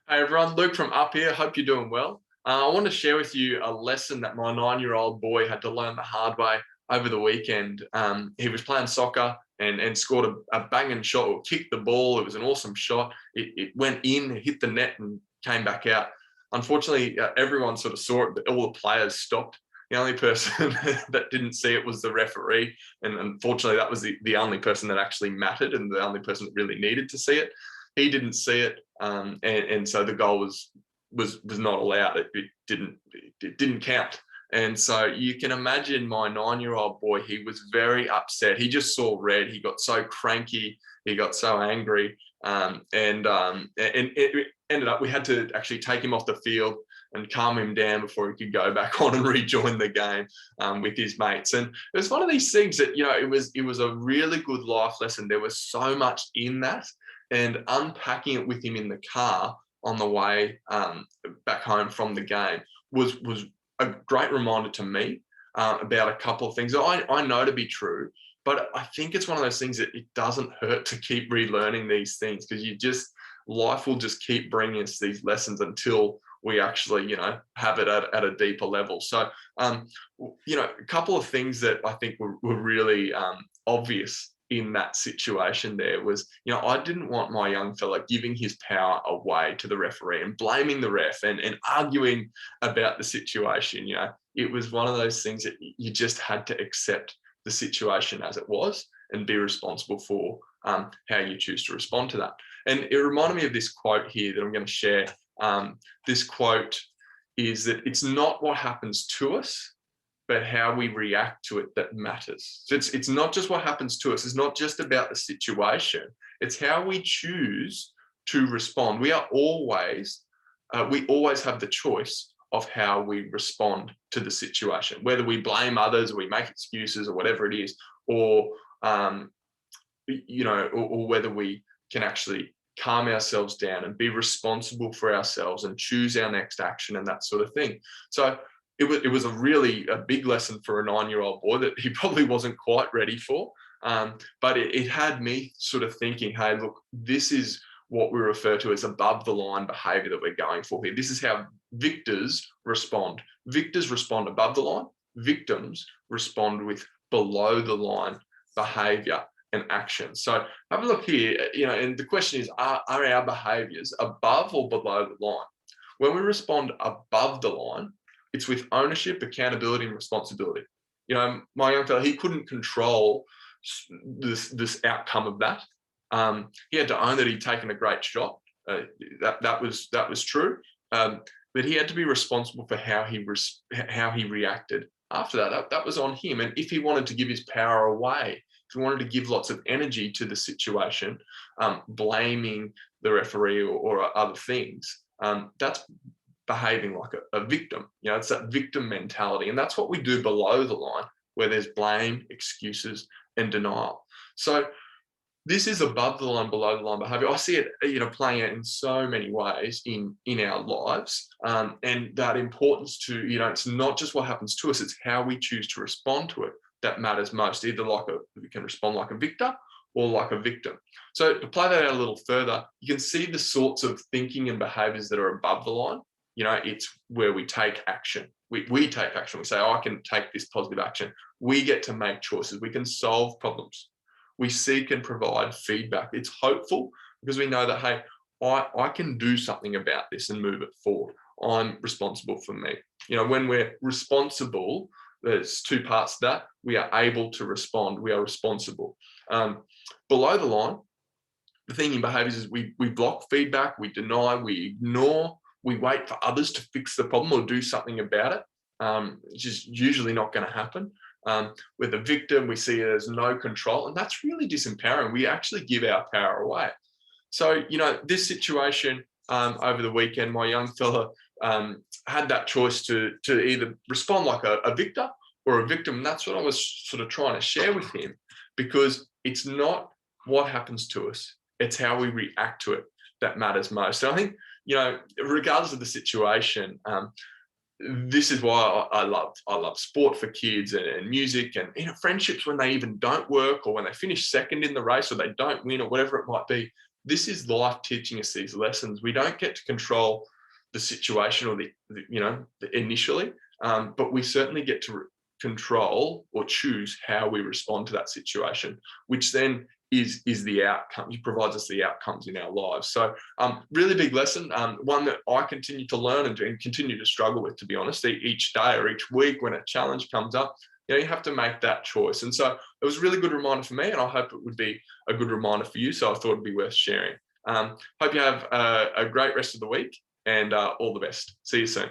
Hey everyone, Luke from Up here. Hope you're doing well. I want to share with you a lesson that my 9-year-old boy had to learn the hard way over the weekend. He was playing soccer and scored a banging shot or kicked the ball. It was an awesome shot. It went in, hit the net, and came back out. Unfortunately, everyone sort of saw it, but all the players stopped. The only person that didn't see it was the referee. And unfortunately, that was the only person that actually mattered and the only person that really needed to see it. He didn't see it, and so the goal was not allowed. It didn't count. And so you can imagine my 9-year-old boy. He was very upset. He just saw red. He got so cranky. He got so angry, and it ended up we had to actually take him off the field and calm him down before he could go back on and rejoin the game with his mates. And it was one of these things that it was a really good life lesson. There was so much in that, and unpacking it with him in the car on the way back home from the game was a great reminder to me about a couple of things that I know to be true. But I think it's one of those things that it doesn't hurt to keep relearning these things, because life will just keep bringing us these lessons until we actually have it at a deeper level. So a couple of things that I think were really obvious in that situation there was, I didn't want my young fella giving his power away to the referee and blaming the ref and arguing about the situation. It was one of those things that you just had to accept the situation as it was and be responsible for how you choose to respond to that. And it reminded me of this quote here that I'm going to share. This quote is that it's not what happens to us, but how we react to it that matters. So it's not just what happens to us. It's not just about the situation. It's how we choose to respond. We always have the choice of how we respond to the situation, whether we blame others or we make excuses or whatever it is, or or whether we can actually calm ourselves down and be responsible for ourselves and choose our next action and that sort of thing. So it was a big lesson for a 9-year-old boy that he probably wasn't quite ready for. But it had me sort of thinking, hey, look, this is what we refer to as above the line behavior that we're going for here. This is how victors respond. Victors respond above the line. Victims respond with below the line behavior and action. So have a look here, and the question is, are our behaviors above or below the line? When we respond above the line, it's with ownership, accountability, and responsibility. My young fellow, he couldn't control this outcome of that. He had to own that he'd taken a great shot. That was true. But he had to be responsible for how he reacted after that. That was on him. And if he wanted to give his power away, if he wanted to give lots of energy to the situation, blaming the referee or other things, that's behaving like a victim. It's that victim mentality. And that's what we do below the line, where there's blame, excuses, and denial. So this is above the line, below the line behavior. I see it, playing out in so many ways in our lives, and that importance to, it's not just what happens to us; it's how we choose to respond to it that matters most. Either we can respond like a victor or like a victim. So to play that out a little further, you can see the sorts of thinking and behaviors that are above the line. It's where we take action. We take action. We say, I can take this positive action. We get to make choices. We can solve problems. We seek and provide feedback. It's hopeful because we know that, hey, I can do something about this and move it forward. I'm responsible for me. When we're responsible, there's two parts to that. We are able to respond. We are responsible. Below the line, the thinking behaviors is we block feedback, we deny, we ignore, we wait for others to fix the problem or do something about it, which is usually not going to happen. With a victim, we see it as no control, and that's really disempowering. We actually give our power away. So, this situation over the weekend, my young fella had that choice to either respond like a victor or a victim. And that's what I was sort of trying to share with him, because it's not what happens to us, it's how we react to it that matters most. So I think, regardless of the situation, this is why I love sport for kids and music and friendships when they even don't work or when they finish second in the race or they don't win or whatever it might be. this is life teaching us these lessons. We don't get to control the situation or initially, but we certainly get to control or choose how we respond to that situation, which then is the outcome. It provides us the outcomes in our lives. So really big lesson, one that I continue to learn and continue to struggle with, to be honest, each day or each week when a challenge comes up. You have to make that choice. And so it was a really good reminder for me, and I hope it would be a good reminder for you. So I thought it'd be worth sharing. Hope you have a great rest of the week, and all the best. See you soon.